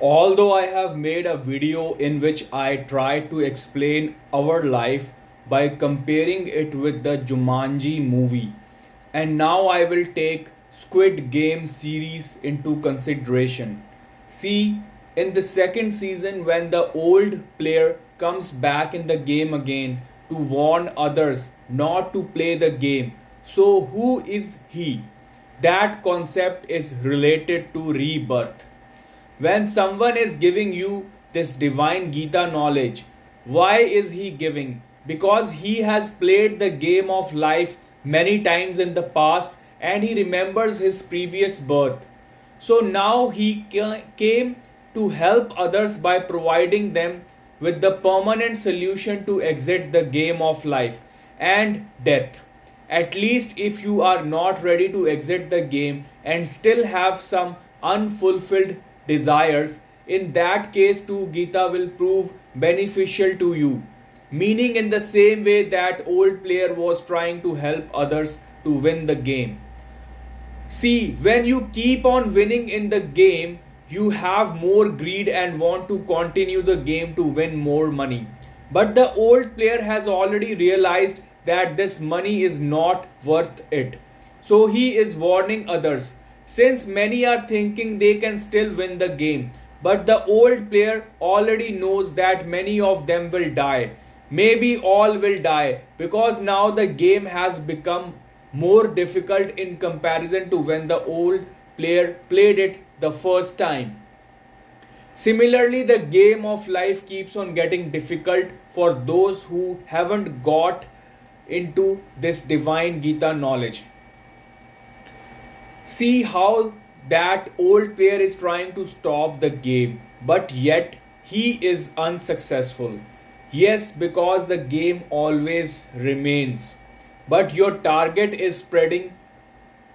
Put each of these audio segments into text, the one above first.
Although I have made a video in which I try to explain our life by comparing it with the Jumanji movie, and now I will take Squid Game series into consideration. See, in the second season, when the old player comes back in the game again to warn others not to play the game, so who is he? That concept is related to rebirth. When someone is giving you this divine Gita knowledge, why is he giving? Because he has played the game of life many times in the past and he remembers his previous birth. So now he came to help others by providing them with the permanent solution to exit the game of life and death. At least if you are not ready to exit the game and still have some unfulfilled desires, in that case too Gita will prove beneficial to you. Meaning, in the same way that old player was trying to help others to win the game. See, when you keep on winning in the game, you have more greed and want to continue the game to win more money. But the old player has already realized that this money is not worth it. So he is warning others. Since many are thinking they can still win the game, but the old player already knows that many of them will die. Maybe all will die because now the game has become more difficult in comparison to when the old player played it the first time. Similarly, the game of life keeps on getting difficult for those who haven't got into this divine Gita knowledge. See how that old player is trying to stop the game, but yet he is unsuccessful. Yes, because the game always remains. But your target is spreading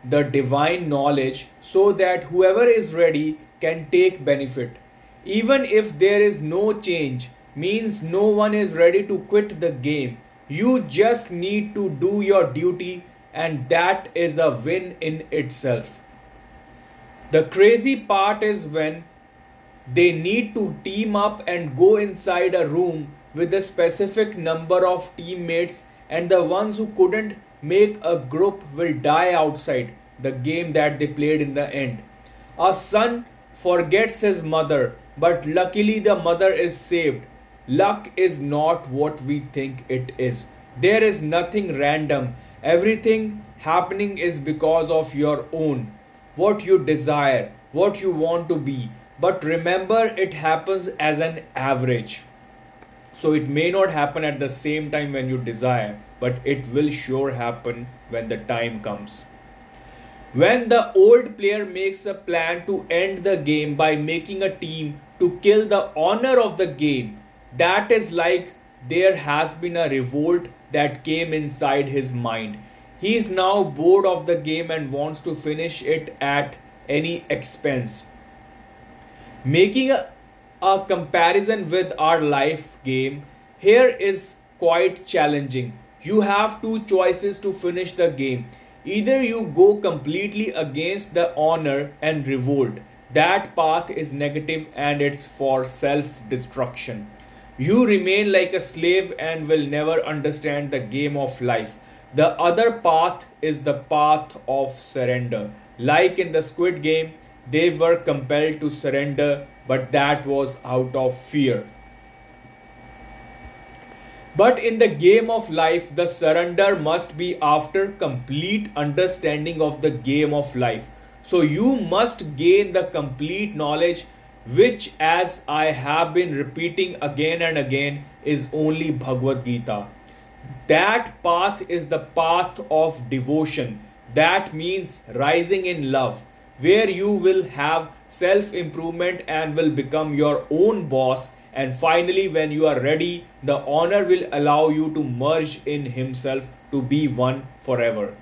the divine knowledge so that whoever is ready can take benefit. Even if there is no change, means no one is ready to quit the game. You just need to do your duty, and that is a win in itself. The crazy part is when they need to team up and go inside a room with a specific number of teammates, and the ones who couldn't make a group will die outside the game that they played in the end. A son forgets his mother, but luckily the mother is saved. Luck is not what we think it is. There is nothing random. Everything happening is because of your own, what you desire, what you want to be. But remember, it happens as an average. So it may not happen at the same time when you desire, but it will sure happen when the time comes. When the old player makes a plan to end the game by making a team to kill the owner of the game, that is like there has been a revolt that came inside his mind. He is now bored of the game and wants to finish it at any expense. Making a comparison with our life game here is quite challenging. You have two choices to finish the game. Either you go completely against the honor and revolt. That path is negative and it's for self destruction. You remain like a slave and will never understand the game of life. The other path is the path of surrender. Like in the Squid Game, they were compelled to surrender, but that was out of fear. But in the game of life, the surrender must be after complete understanding of the game of life. So you must gain the complete knowledge, which, as I have been repeating again and again, is only Bhagavad-Gita. That path is the path of devotion. That means rising in love, where you will have self improvement and will become your own boss. And finally, when you are ready, the honor will allow you to merge in himself to be one forever.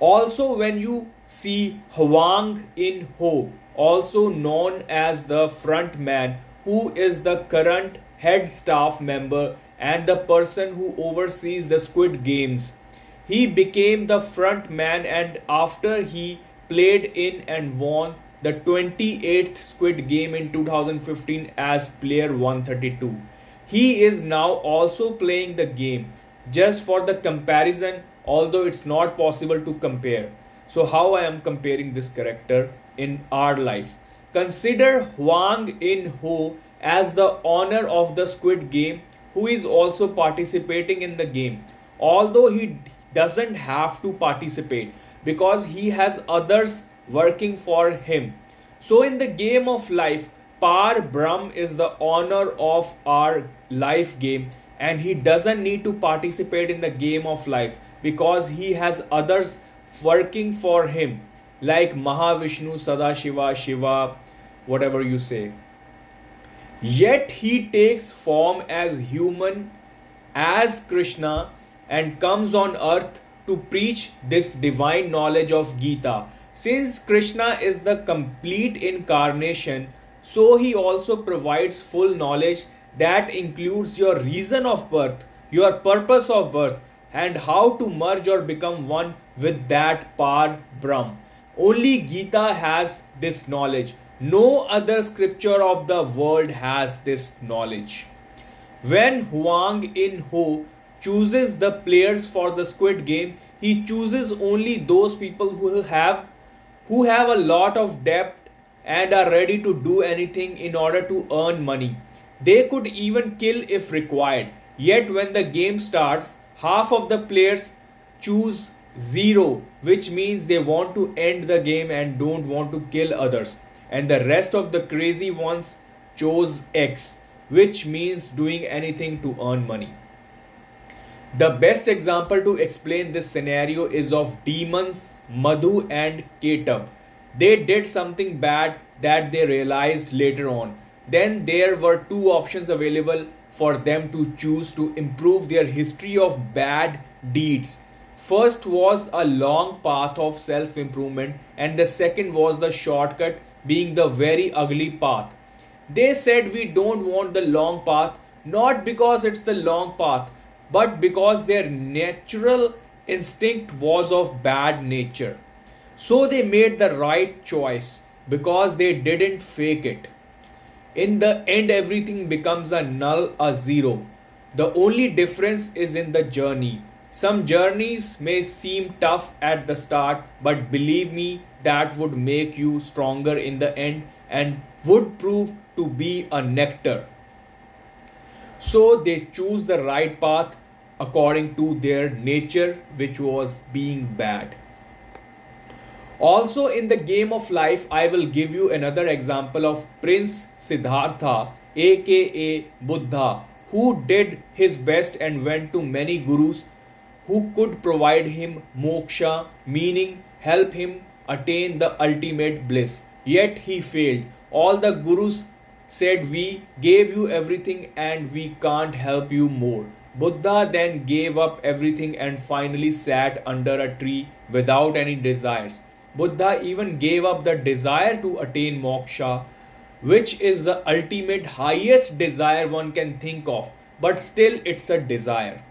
Also, when you see Hwang In Ho, also known as the front man, who is the current head staff member and the person who oversees the Squid Games, he became the front man, and after he played in and won the 28th Squid Game in 2015 as player 132. He is now also playing the game just for the comparison, although it's not possible to compare. So, how I am comparing this character in our life? Consider Hwang In Ho as the owner of the Squid Game, who is also participating in the game, although he doesn't have to participate because he has others working for him. So, in the game of life, Par Brahm is the owner of our life game, and he doesn't need to participate in the game of life because he has others working for him, like Mahavishnu, Sadashiva, Shiva, whatever you say. Yet he takes form as human, as Krishna, and comes on earth to preach this divine knowledge of Gita. Since Krishna is the complete incarnation, so he also provides full knowledge that includes your reason of birth, your purpose of birth, and how to merge or become one with that Par Brahm. Only Gita has this knowledge. No other scripture of the world has this knowledge. When Huang In Ho chooses the players for the Squid Game, he chooses only those people who have a lot of debt and are ready to do anything in order to earn money. They could even kill if required. Yet when the game starts, half of the players choose zero, which means they want to end the game and don't want to kill others. And the rest of the crazy ones chose X, which means doing anything to earn money. The best example to explain this scenario is of demons Madhu and Ketab. They did something bad that they realized later on. Then there were two options available for them to choose to improve their history of bad deeds. First was a long path of self improvement, and the second was the shortcut, being the very ugly path. They said we don't want the long path, not because it's the long path, but because their natural instinct was of bad nature. So they made the right choice because they didn't fake it. In the end, everything becomes a null, a zero. The only difference is in the journey. Some journeys may seem tough at the start, but believe me, that would make you stronger in the end and would prove to be a nectar. So they choose the right path according to their nature, which was being bad. Also, in the game of life, I will give you another example of Prince Siddhartha, aka Buddha, who did his best and went to many gurus who could provide him moksha, meaning help him attain the ultimate bliss. Yet he failed. All the gurus said, "We gave you everything and we can't help you more." Buddha then gave up everything and finally sat under a tree without any desires. Buddha even gave up the desire to attain moksha, which is the ultimate highest desire one can think of, but still it's a desire.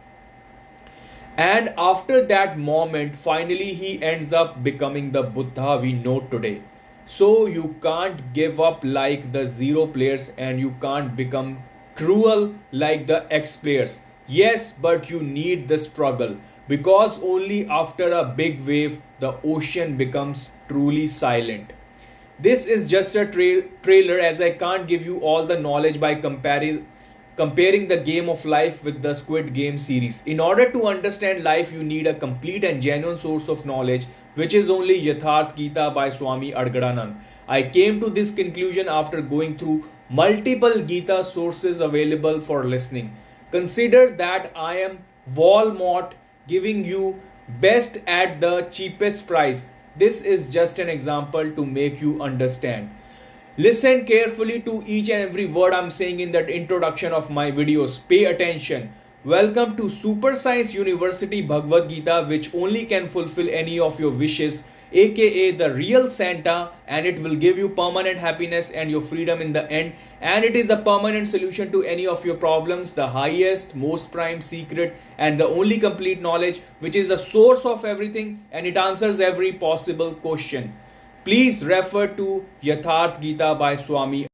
And after that moment, finally he ends up becoming the Buddha we know today. So you can't give up like the zero players and you can't become cruel like the X players. Yes, but you need the struggle because only after a big wave the ocean becomes truly silent. This is just a trailer as I can't give you all the knowledge by comparing the game of life with the Squid Game series. In order to understand life, you need a complete and genuine source of knowledge, which is only Yatharth Gita by Swami Adgadanand. I came to this conclusion after going through multiple Gita sources available for listening. Consider that I am Walmart giving you best at the cheapest price. This is just an example to make you understand. Listen carefully to each and every word I'm saying in that introduction of my videos. Pay attention. Welcome to Super Science University Bhagavad-Gita, which only can fulfill any of your wishes, aka the real Santa, and it will give you permanent happiness and your freedom in the end. And it is the permanent solution to any of your problems, the highest, most prime secret, and the only complete knowledge, which is the source of everything, and it answers every possible question. Please refer to Yatharth Gita by Swami